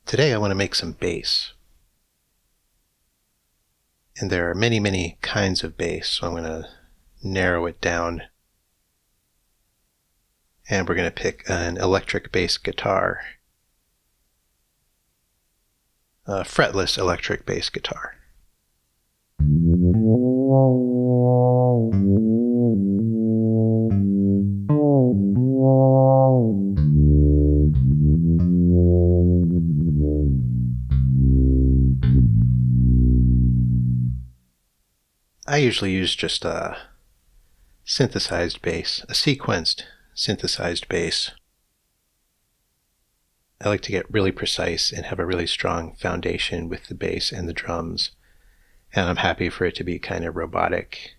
Today I want to make some bass. And there are many, many kinds of bass, so I'm going to narrow it down. And we're going to pick an electric bass guitar. A fretless electric bass guitar. I usually use just a synthesized bass, a sequenced synthesized bass. I like to get really precise and have a really strong foundation with the bass and the drums, and I'm happy for it to be kind of robotic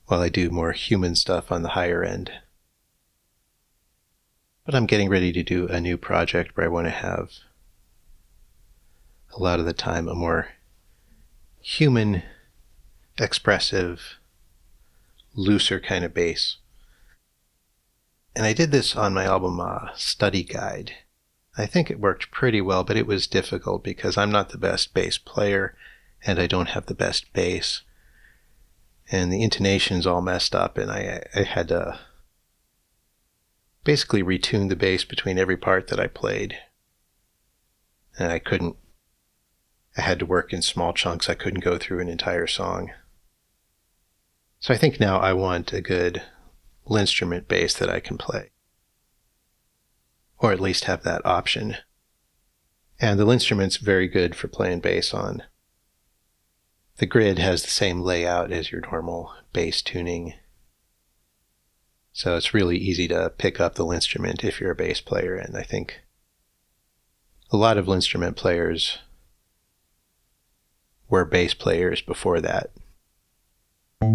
while I do more human stuff on the higher end. But I'm getting ready to do a new project where I want to have a lot of the time a more human, expressive, looser kind of bass. And I did this on my album Study Guide. I think it worked pretty well, but it was difficult because I'm not the best bass player and I don't have the best bass. And the intonation's all messed up, and I had to basically retune the bass between every part that I played. And I had to work in small chunks. I couldn't go through an entire song. So I think now I want a good instrument bass that I can play. Or at least have that option. And the instrument's very good for playing bass on. The grid has the same layout as your normal bass tuning. So it's really easy to pick up the instrument if you're a bass player, and I think a lot of instrument players were bass players before that. So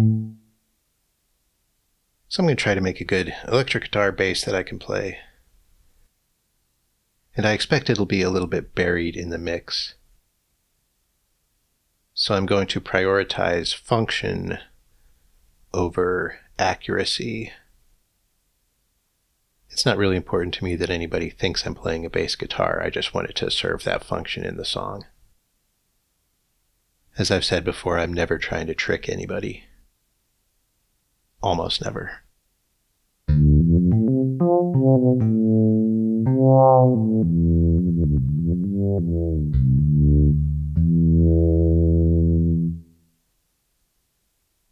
I'm going to try to make a good electric guitar bass that I can play. And I expect it'll be a little bit buried in the mix. So I'm going to prioritize function over accuracy. It's not really important to me that anybody thinks I'm playing a bass guitar. I just want it to serve that function in the song. As I've said before, I'm never trying to trick anybody. Almost never.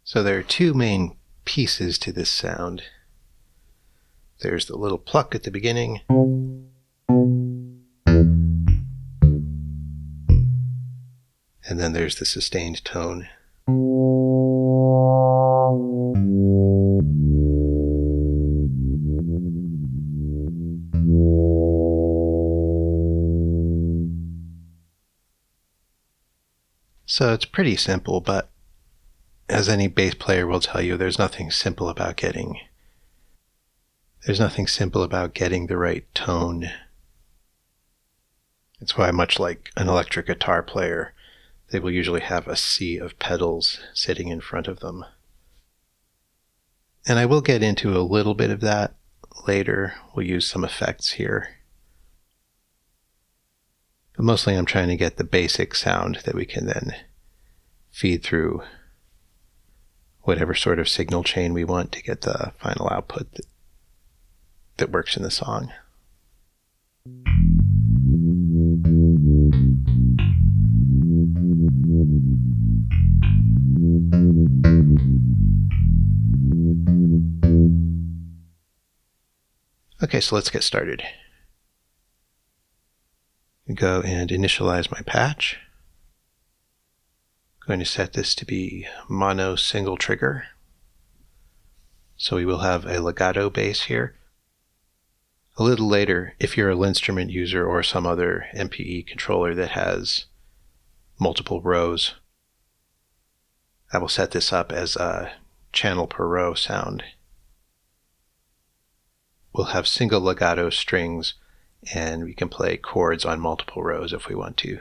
So there are two main pieces to this sound. There's the little pluck at the beginning. And then there's the sustained tone. So it's pretty simple, but as any bass player will tell you, there's nothing simple about getting the right tone. It's why, much like an electric guitar player, they will usually have a sea of pedals sitting in front of them. And I will get into a little bit of that later. We'll use some effects here. But mostly I'm trying to get the basic sound that we can then feed through whatever sort of signal chain we want to get the final output that works in the song. Okay, so let's get started. Go and initialize my patch. I'm going to set this to be mono single trigger. So we will have a legato bass here. A little later, if you're a Linstrument user or some other MPE controller that has multiple rows, I will set this up as a channel per row sound. We'll have single legato strings, and we can play chords on multiple rows if we want to.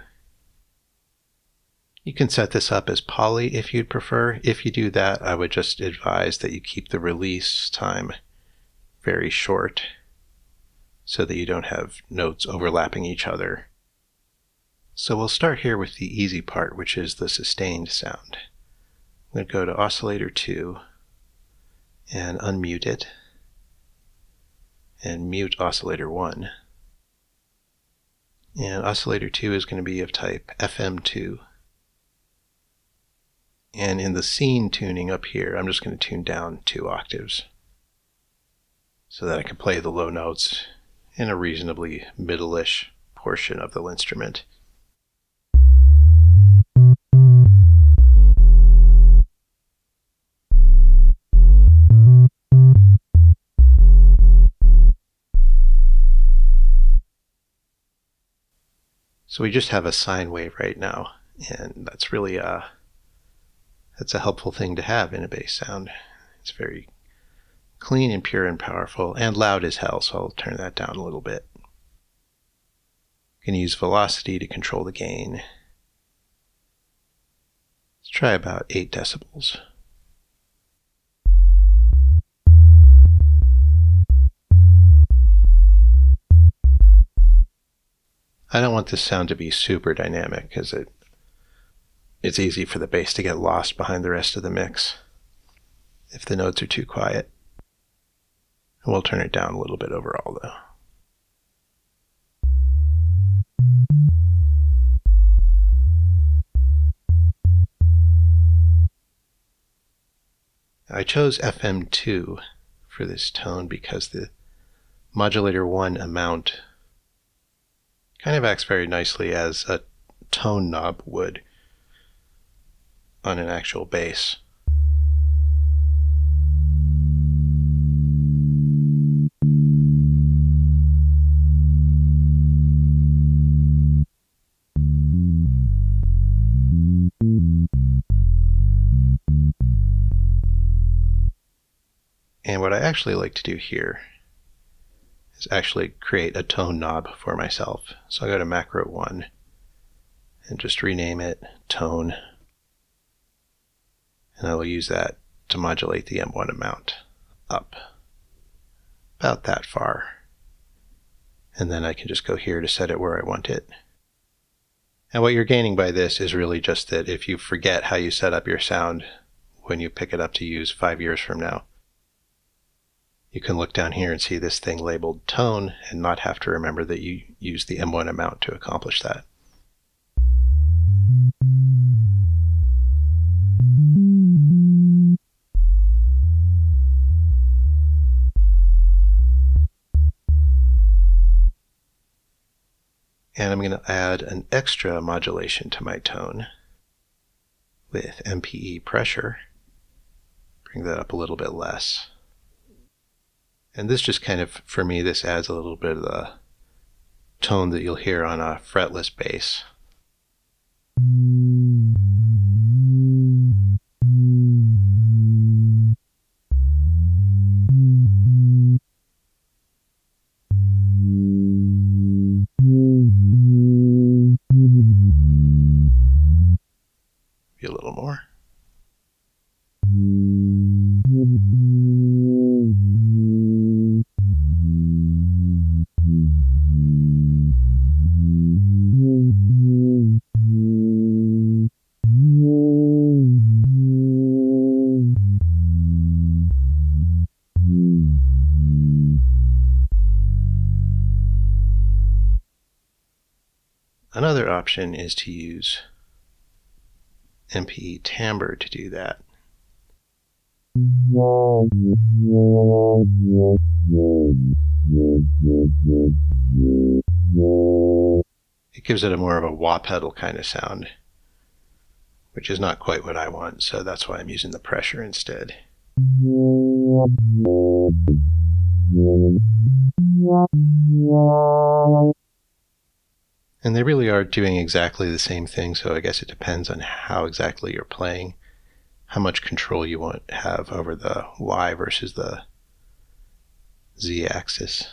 You can set this up as poly if you'd prefer. If you do that, I would just advise that you keep the release time very short so that you don't have notes overlapping each other. So we'll start here with the easy part, which is the sustained sound. I'm going to go to oscillator 2 and unmute it and mute oscillator 1. And oscillator 2 is going to be of type FM2. And in the scene tuning up here, I'm just going to tune down 2 octaves so that I can play the low notes in a reasonably middle-ish portion of the instrument. So we just have a sine wave right now, and that's really that's a helpful thing to have in a bass sound. It's very clean and pure and powerful, and loud as hell, so I'll turn that down a little bit. You can use velocity to control the gain. Let's try about 8 decibels. I don't want this sound to be super dynamic because it's easy for the bass to get lost behind the rest of the mix if the notes are too quiet. And we'll turn it down a little bit overall though. I chose FM2 for this tone because the modulator 1 amount kind of acts very nicely as a tone knob would on an actual bass. And what I actually like to do here is actually create a tone knob for myself. So I go to macro 1 and just rename it tone. And I will use that to modulate the M1 amount up about that far. And then I can just go here to set it where I want it. And what you're gaining by this is really just that if you forget how you set up your sound when you pick it up to use 5 years from now, you can look down here and see this thing labeled tone and not have to remember that you use the M1 amount to accomplish that. And I'm going to add an extra modulation to my tone with MPE pressure. Bring that up a little bit less. And this just kind of, for me, this adds a little bit of the tone that you'll hear on a fretless bass. Be a little more. option is to use MPE timbre to do that. It gives it a more of a wah pedal kind of sound, which is not quite what I want, so that's why I'm using the pressure instead. And they really are doing exactly the same thing, so I guess it depends on how exactly you're playing, how much control you want to have over the Y versus the Z axis.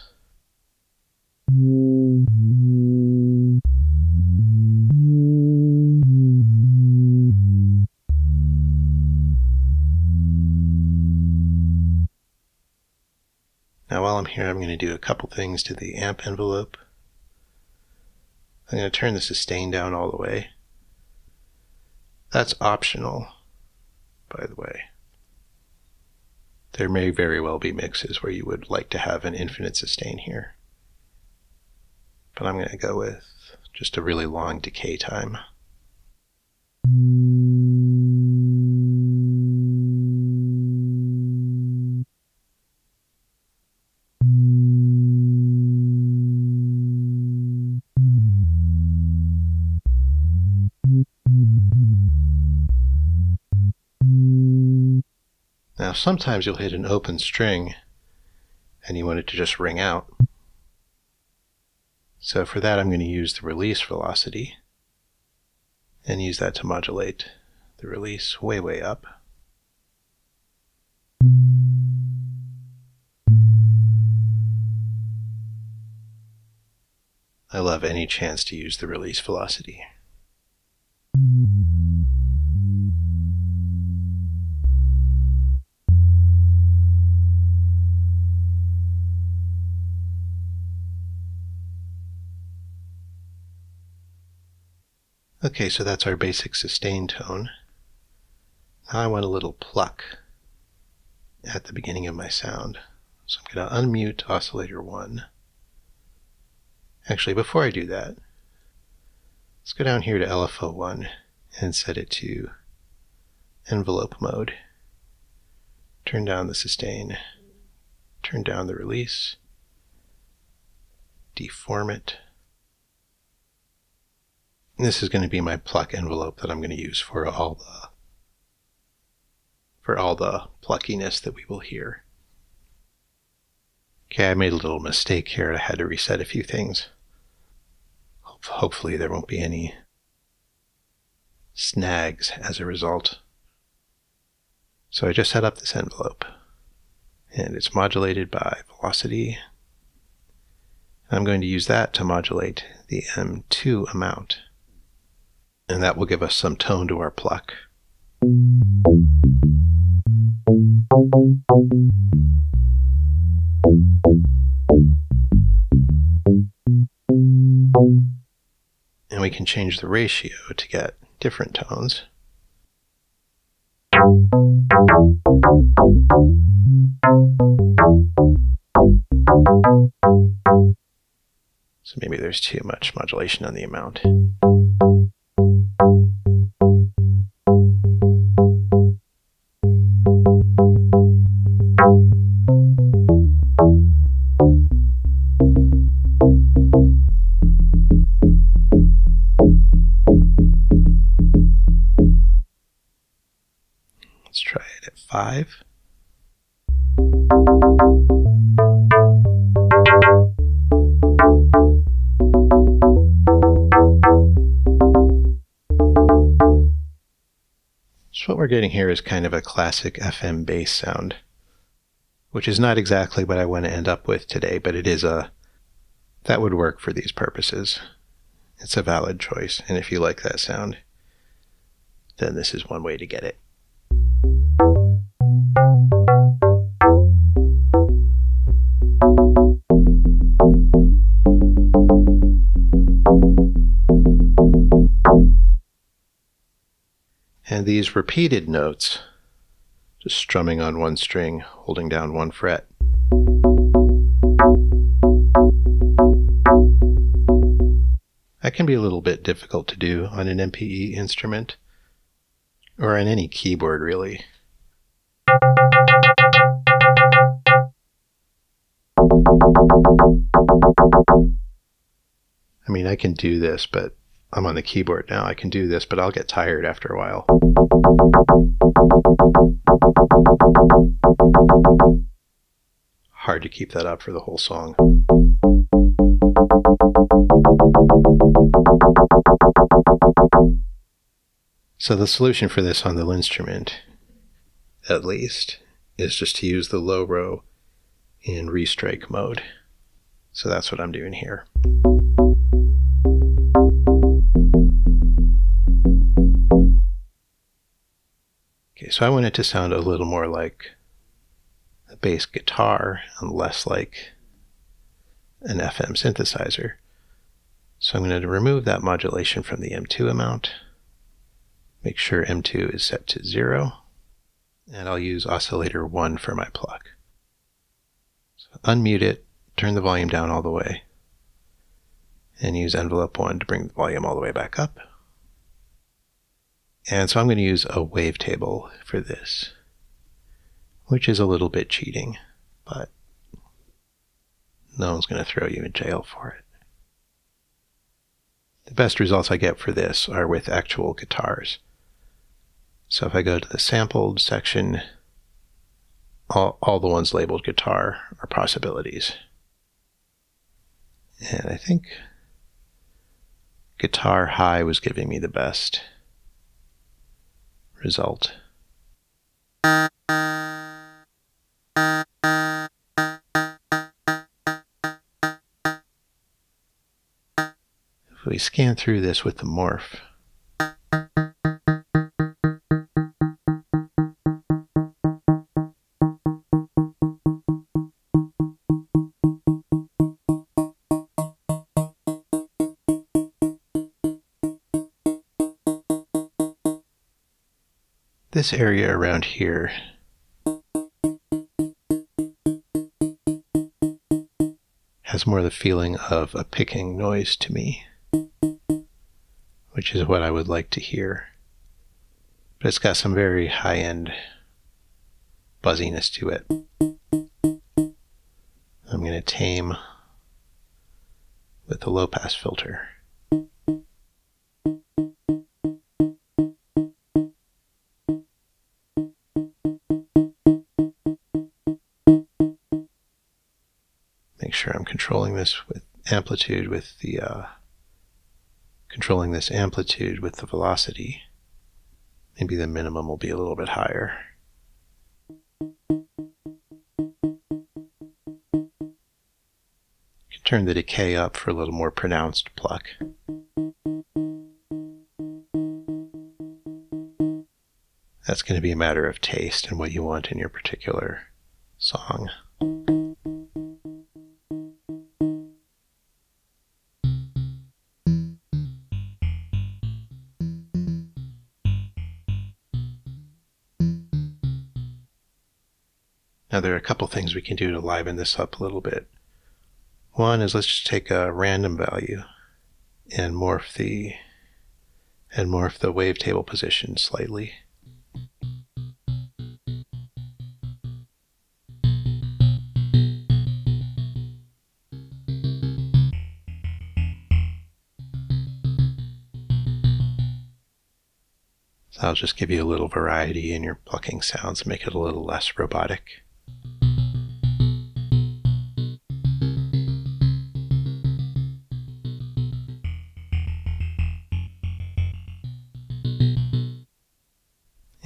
Now while I'm here, I'm going to do a couple things to the amp envelope. I'm going to turn the sustain down all the way. That's optional, by the way. There may very well be mixes where you would like to have an infinite sustain here. But I'm going to go with just a really long decay time. Now sometimes you'll hit an open string and you want it to just ring out. So for that I'm going to use the release velocity and use that to modulate the release way up. I love any chance to use the release velocity. Okay, so that's our basic sustain tone. Now I want a little pluck at the beginning of my sound. So I'm going to unmute oscillator 1. Actually, before I do that, let's go down here to LFO1 and set it to envelope mode. Turn down the sustain, turn down the release, deform it. And this is going to be my pluck envelope that I'm going to use for all the pluckiness that we will hear. Okay, I made a little mistake here. I had to reset a few things. Hopefully there won't be any snags as a result. So I just set up this envelope, and it's modulated by velocity. I'm going to use that to modulate the M2 amount, and that will give us some tone to our pluck. And we can change the ratio to get different tones. So maybe there's too much modulation on the amount. Let's try it at 5. So what we're getting here is kind of a classic FM bass sound, which is not exactly what I want to end up with today, but it is that would work for these purposes. It's a valid choice, and if you like that sound, then this is one way to get it. And these repeated notes, just strumming on one string, holding down one fret. That can be a little bit difficult to do on an MPE instrument, or on any keyboard really. I mean, I can do this, but I'm on the keyboard now. I can do this, but I'll get tired after a while. Hard to keep that up for the whole song. So the solution for this on the instrument, at least, is just to use the low row in restrike mode. So that's what I'm doing here. Okay, so I want it to sound a little more like a bass guitar and less like an FM synthesizer. So I'm going to remove that modulation from the M2 amount, make sure M2 is set to 0, and I'll use oscillator 1 for my pluck. So unmute it, turn the volume down all the way, and use envelope 1 to bring the volume all the way back up. And so I'm going to use a wavetable for this, which is a little bit cheating, but no one's going to throw you in jail for it. The best results I get for this are with actual guitars. So if I go to the sampled section, all the ones labeled guitar are possibilities. And I think guitar high was giving me the best result. If we scan through this with the morph, this area around here has more the feeling of a picking noise to me, which is what I would like to hear. But it's got some very high-end buzziness to it. I'm going to tame with the low-pass filter. Make sure I'm controlling this with amplitude with the velocity. Maybe the minimum will be a little bit higher. You can turn the decay up for a little more pronounced pluck. That's going to be a matter of taste and what you want in your particular song. Now there are a couple things we can do to liven this up a little bit. One is let's just take a random value and morph the wavetable position slightly. So I'll just give you a little variety in your plucking sounds and make it a little less robotic.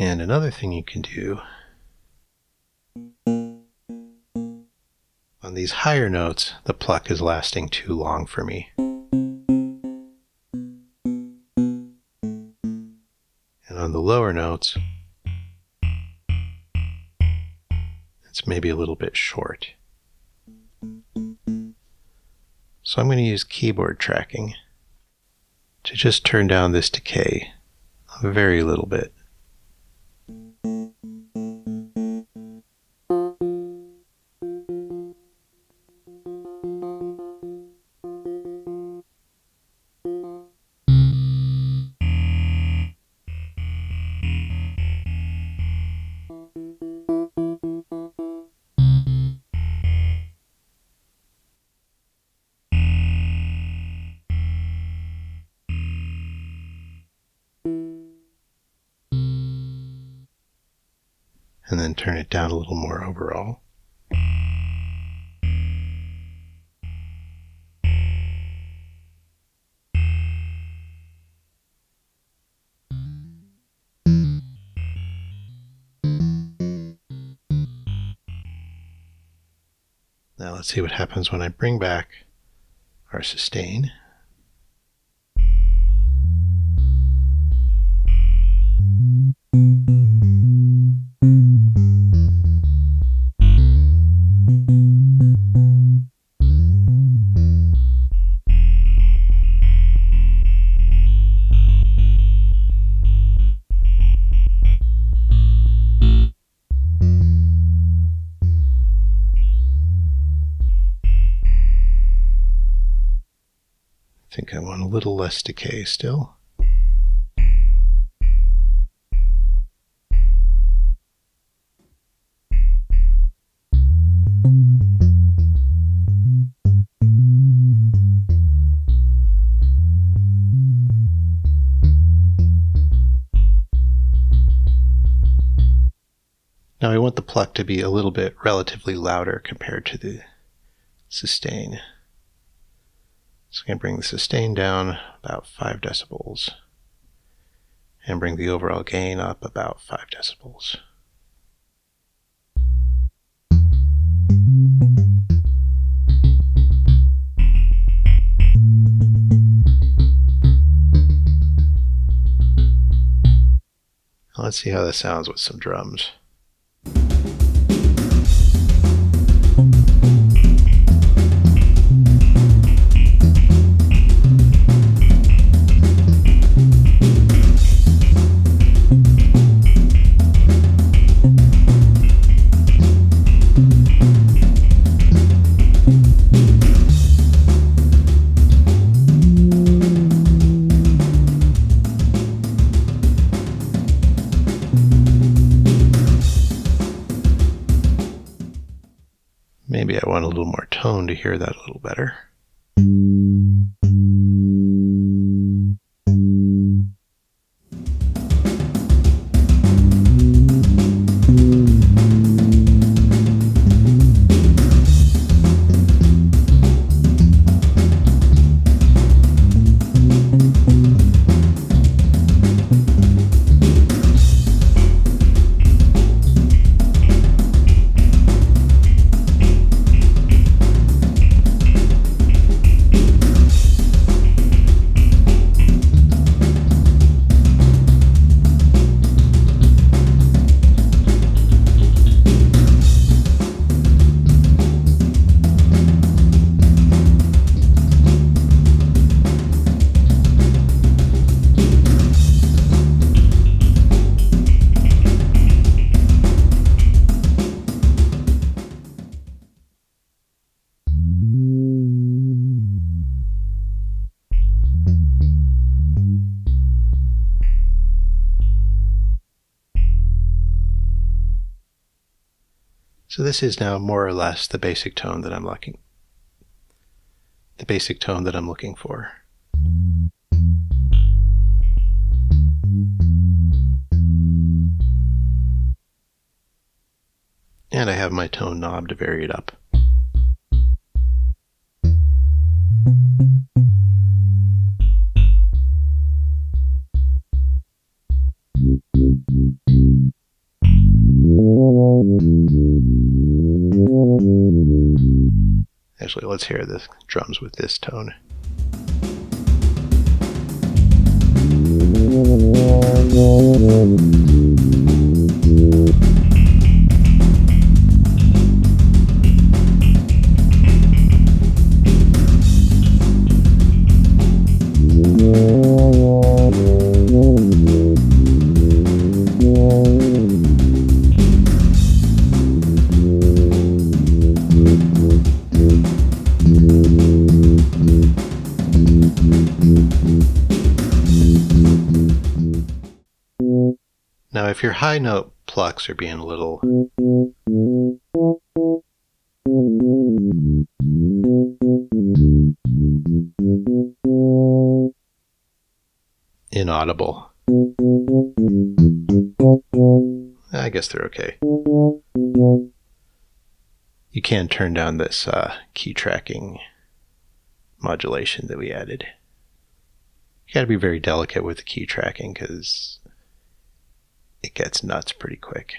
And another thing you can do on these higher notes, the pluck is lasting too long for me. And on the lower notes, it's maybe a little bit short. So I'm going to use keyboard tracking to just turn down this decay a very little bit. and then turn it down a little more overall. Now let's see what happens when I bring back our sustain. I think I want a little less decay still. Now I want the pluck to be a little bit relatively louder compared to the sustain. So I'm going to bring the sustain down about 5 decibels and bring the overall gain up about 5 decibels. Let's see how this sounds with some drums. Maybe I want a little more tone to hear that a little better. So this is now more or less the basic tone that I'm looking for. And I have my tone knob to vary it up. Actually, let's hear the drums with this tone. Now, if your high note plucks are being a little inaudible, I I guess they're okay. You can turn down this key tracking modulation that we added. You got to be very delicate with the key tracking because it gets nuts pretty quick.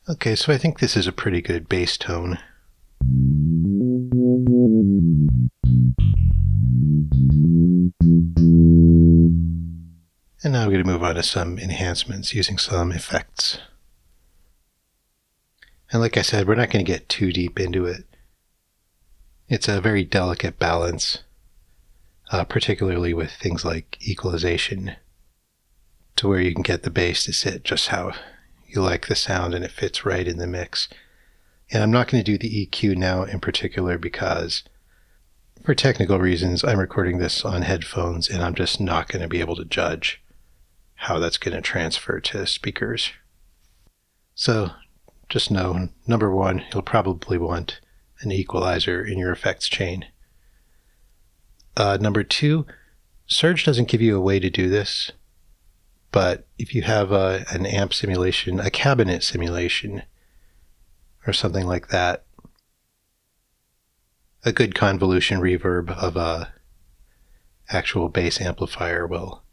Okay, so I think this is a pretty good bass tone. And now I'm going to move on to some enhancements using some effects. And like I said, we're not going to get too deep into it. It's a very delicate balance, particularly with things like equalization, to where you can get the bass to sit just how you like the sound and it fits right in the mix. And I'm not going to do the EQ now in particular because, for technical reasons, I'm recording this on headphones and I'm just not going to be able to judge how that's going to transfer to speakers. So just know, number one, you'll probably want an equalizer in your effects chain. Number two, Surge doesn't give you a way to do this, but if you have an amp simulation, a cabinet simulation, or something like that, a good convolution reverb of a actual bass amplifier will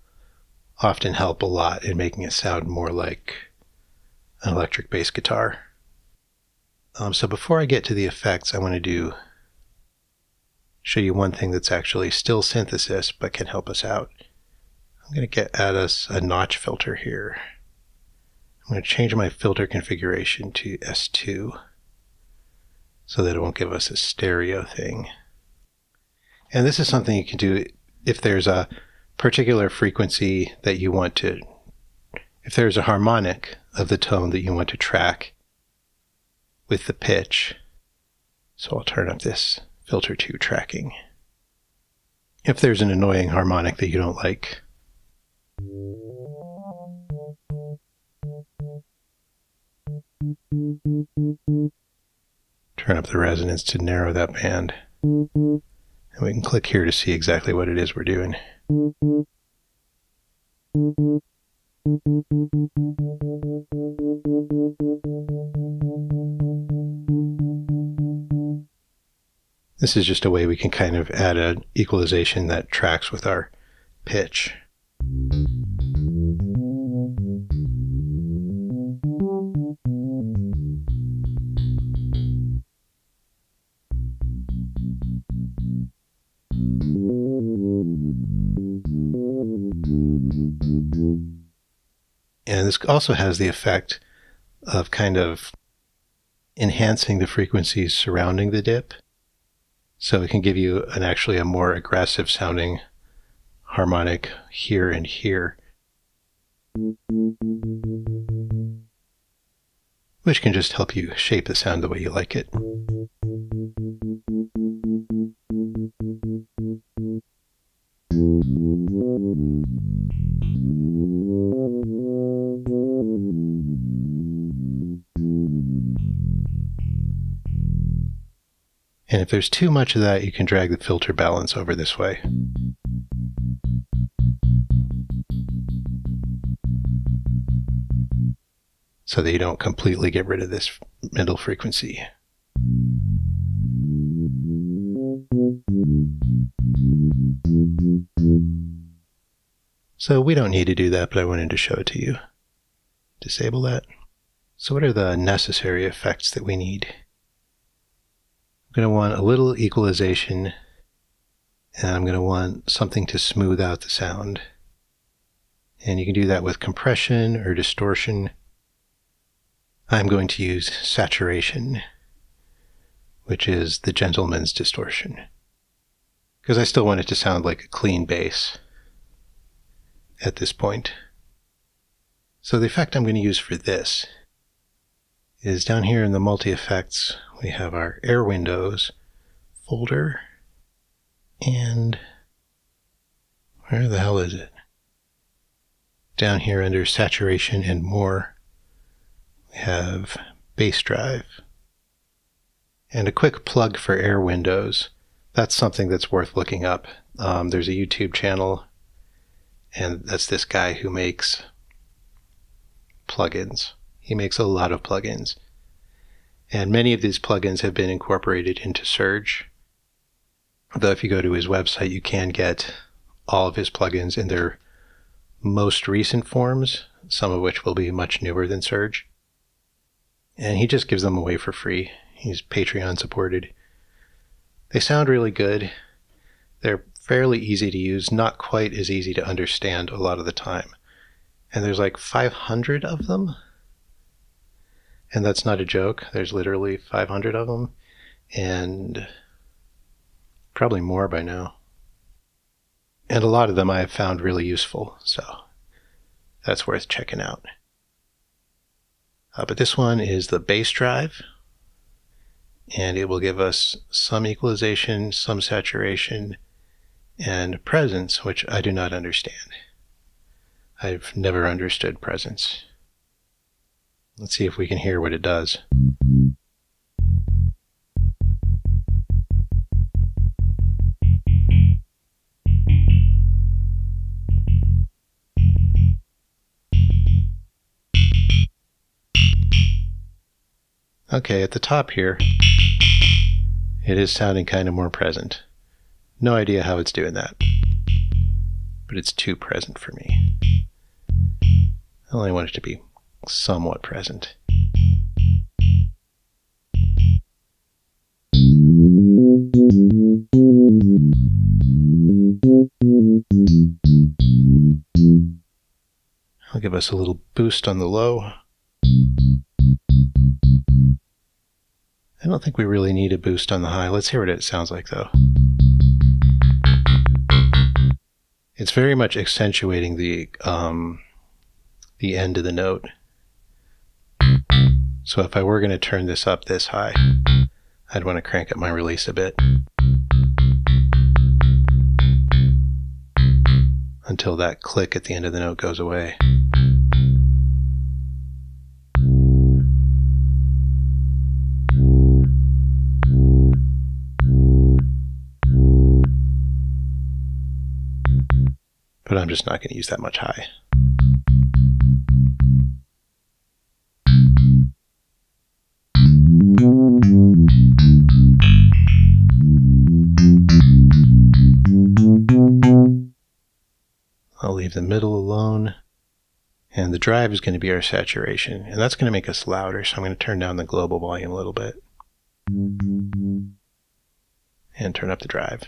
often help a lot in making it sound more like an electric bass guitar. So before I get to the effects, I want to show you one thing that's actually still synthesis but can help us out. I'm going to add us a notch filter here. I'm going to change my filter configuration to S2 so that it won't give us a stereo thing. And this is something you can do if there's a particular frequency that you want to, if there's a harmonic of the tone that you want to track with the pitch. So I'll turn up this filter to tracking. If there's an annoying harmonic that you don't like, turn up the resonance to narrow that band. And we can click here to see exactly what it is we're doing. This is just a way we can kind of add an equalization that tracks with our pitch. And this also has the effect of kind of enhancing the frequencies surrounding the dip. So it can give you actually a more aggressive sounding harmonic here and here, which can just help you shape the sound the way you like it. And if there's too much of that, you can drag the filter balance over this way. So that you don't completely get rid of this middle frequency. So we don't need to do that, but I wanted to show it to you. Disable that. So what are the necessary effects that we need? I'm going to want a little equalization, and I'm going to want something to smooth out the sound. And you can do that with compression or distortion. I'm going to use saturation, which is the gentleman's distortion, because I still want it to sound like a clean bass at this point. So the effect I'm going to use for this is down here in the multi-effects, we have our Airwindows folder, and where the hell is it? Down here under saturation and more, we have bass drive. And a quick plug for Airwindows. that's something that's worth looking up. There's a YouTube channel, and that's this guy who makes plugins. He makes a lot of plugins. And many of these plugins have been incorporated into Surge. Though if you go to his website, you can get all of his plugins in their most recent forms, some of which will be much newer than Surge. And he just gives them away for free. He's Patreon supported. They sound really good. They're fairly easy to use, not quite as easy to understand a lot of the time. And there's like 500 of them. And that's not a joke. There's literally 500 of them. And probably more by now. And a lot of them I have found really useful. So that's worth checking out. But this one is the bass drive. And it will give us some equalization, some saturation, and presence, which I do not understand. I've never understood presence. Let's see if we can hear what it does. Okay, at the top here, it is sounding kind of more present. No idea how it's doing that, but it's too present for me. I only want it to be somewhat present. I'll give us a little boost on the low. I don't think we really need a boost on the high. Let's hear what it sounds like, though. It's very much accentuating the end of the note. So if I were going to turn this up this high, I'd want to crank up my release a bit until that click at the end of the note goes away. But I'm just not going to use that much high. I'll leave the middle alone. And the drive is going to be our saturation. And that's going to make us louder, so I'm going to turn down the global volume a little bit. And turn up the drive.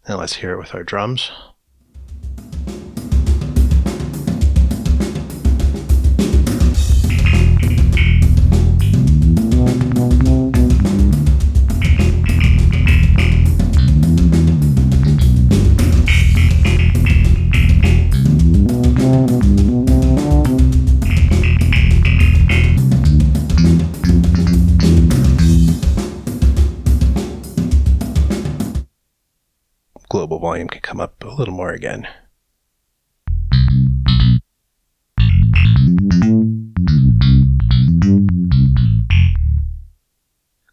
Now let's hear it with our drums. Global volume can come up a little more again.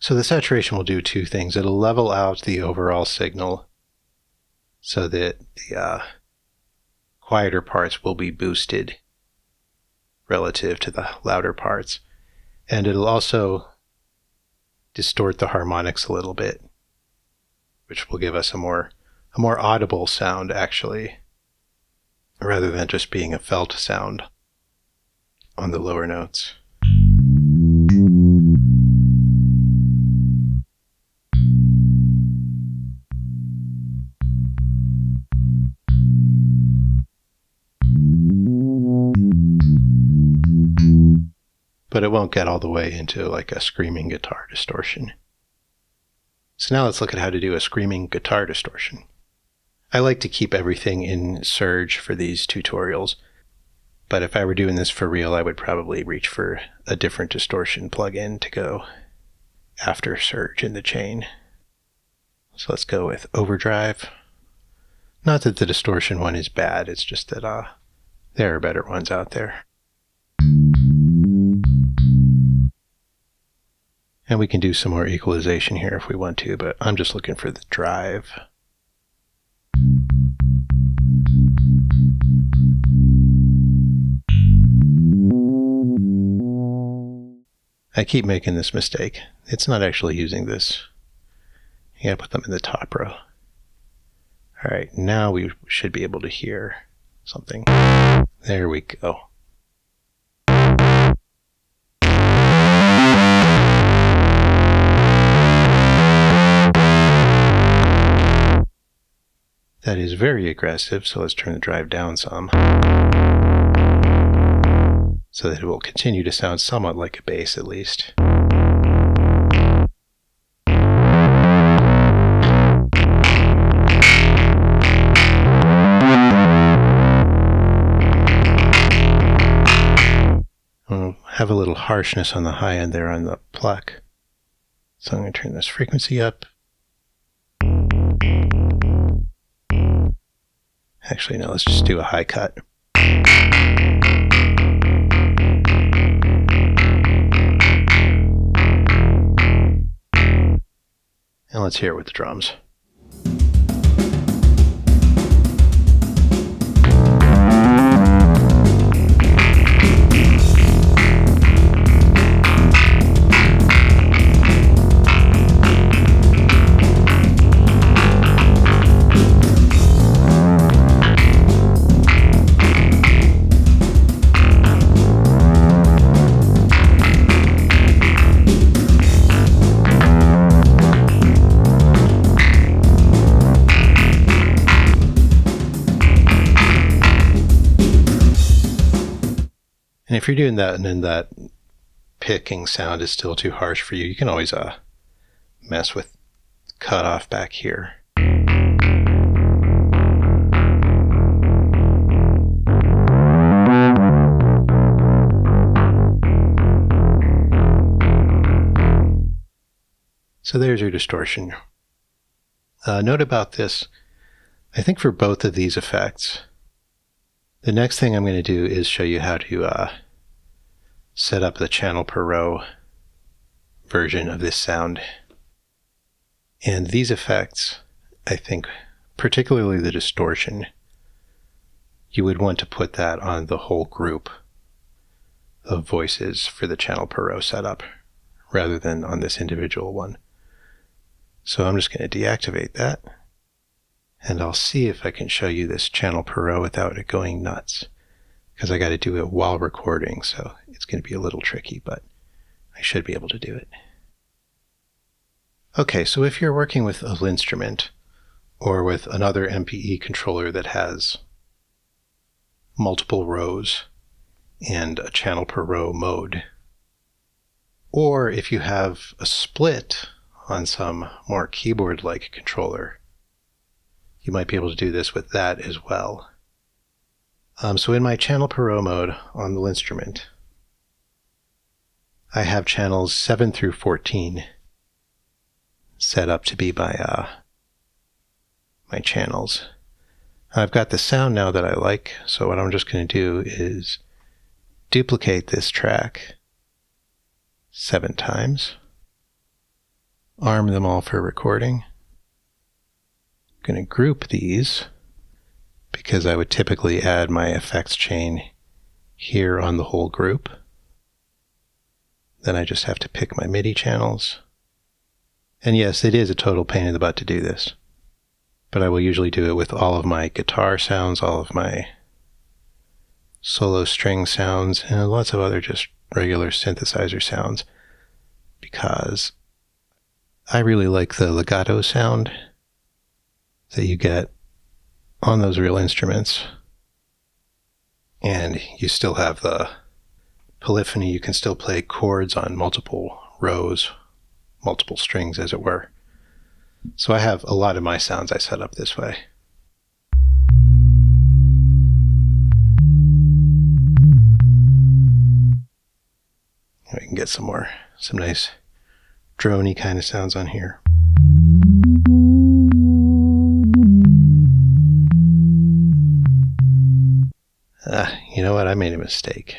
So the saturation will do two things. It'll level out the overall signal so that the quieter parts will be boosted relative to the louder parts. And it'll also distort the harmonics a little bit, which will give us a more audible sound, actually, rather than just being a felt sound on the lower notes. But it won't get all the way into like a screaming guitar distortion. So now let's look at how to do a screaming guitar distortion. I like to keep everything in Surge for these tutorials. But if I were doing this for real, I would probably reach for a different distortion plugin to go after surge in the chain. So let's go with overdrive. Not that the distortion one is bad, it's just that there are better ones out there. And we can do some more equalization here if we want to, but I'm just looking for the drive. I keep making this mistake. It's not actually using this. You gotta put them in the top row. All right, now we should be able to hear something. There we go. That is very aggressive, so let's turn the drive down some, so that it will continue to sound somewhat like a bass at least. I'll have a little harshness on the high end there on the pluck. So I'm going to turn this frequency up. Actually, no, let's just do a high cut. And let's hear it with the drums. And if you're doing that and then that picking sound is still too harsh for you, you can always mess with cutoff back here. So there's your distortion. Note about this, I think for both of these effects, the next thing I'm going to do is show you how to set up the channel per row version of this sound. And these effects, I think, particularly the distortion, you would want to put that on the whole group of voices for the channel per row setup, rather than on this individual one. So I'm just going to deactivate that, and I'll see if I can show you this channel per row without it going nuts, because I got to do it while recording, so it's going to be a little tricky, but I should be able to do it. Okay, so if you're working with a instrument or with another MPE controller that has multiple rows and a channel per row mode, or if you have a split on some more keyboard-like controller, you might be able to do this with that as well. So in my channel per row mode on the instrument, I have channels 7 through 14 set up to be my channels. I've got the sound now that I like, so what I'm just going to do is duplicate this track 7 times, arm them all for recording. I'm going to group these because I would typically add my effects chain here on the whole group. Then I just have to pick my MIDI channels. And yes, it is a total pain in the butt to do this, but I will usually do it with all of my guitar sounds, all of my solo string sounds, and lots of other just regular synthesizer sounds, because I really like the legato sound that you get on those real instruments. And you still have the polyphony. You can still play chords on multiple rows, multiple strings, as it were. So I have a lot of my sounds I set up this way. can get some nice drony kind of sounds on here. You know what? I made a mistake.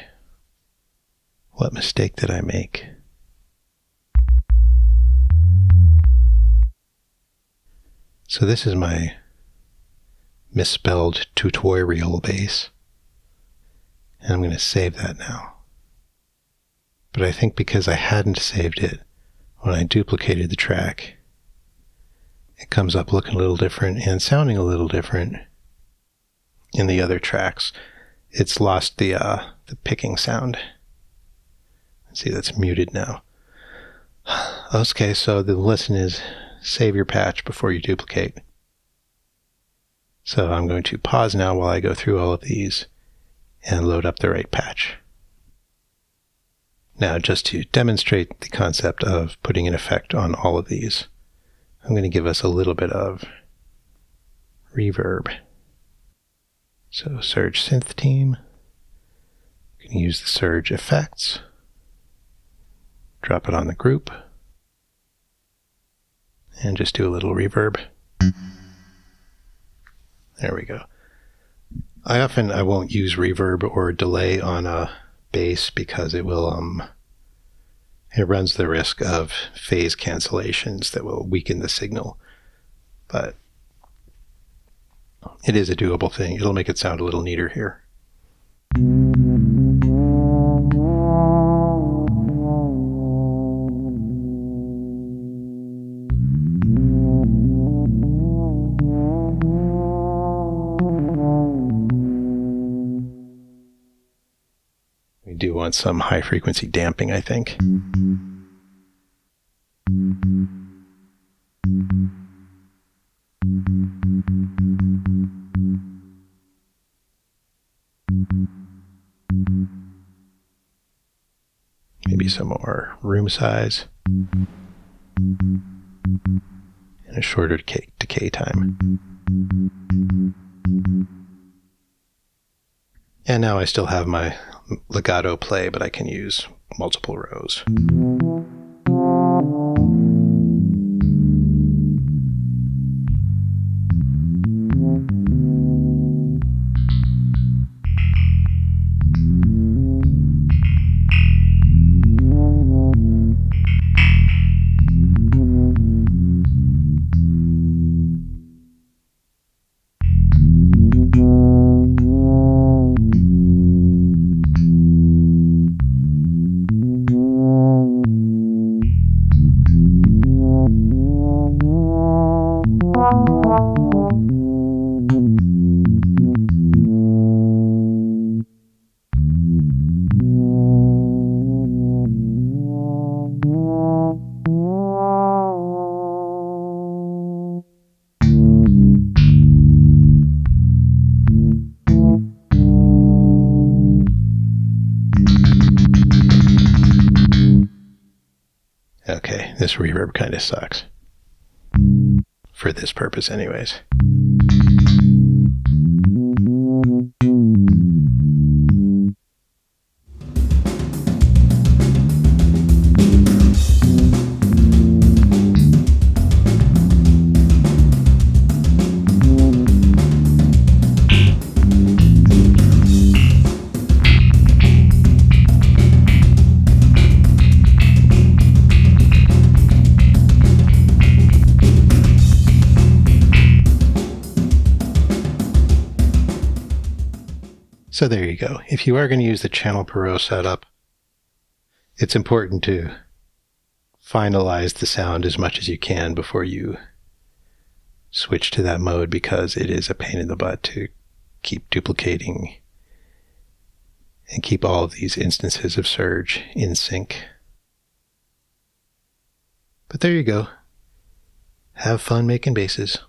What mistake did I make? So this is my misspelled tutorial bass. And I'm going to save that now. But I think because I hadn't saved it, when I duplicated the track, it comes up looking a little different and sounding a little different in the other tracks. It's lost the picking sound. See, that's muted now. Okay, so the lesson is save your patch before you duplicate. So I'm going to pause now while I go through all of these and load up the right patch. Now, just to demonstrate the concept of putting an effect on all of these, I'm going to give us a little bit of reverb. So Surge Synth Team, you can use the Surge effects, drop it on the group, and just do a little reverb. There we go. I won't use reverb or delay on a bass because it will it runs the risk of phase cancellations that will weaken the signal. But it is a doable thing. It'll make it sound a little neater here. We do want some high frequency damping, I think. Maybe some more room size and a shorter decay time. And now I still have my legato play, but I can use multiple rows. Okay, this reverb kind of sucks. For this purpose anyways. So there you go. If you are going to use the channel per row setup, it's important to finalize the sound as much as you can before you switch to that mode, because it is a pain in the butt to keep duplicating and keep all of these instances of surge in sync. But there you go. Have fun making basses.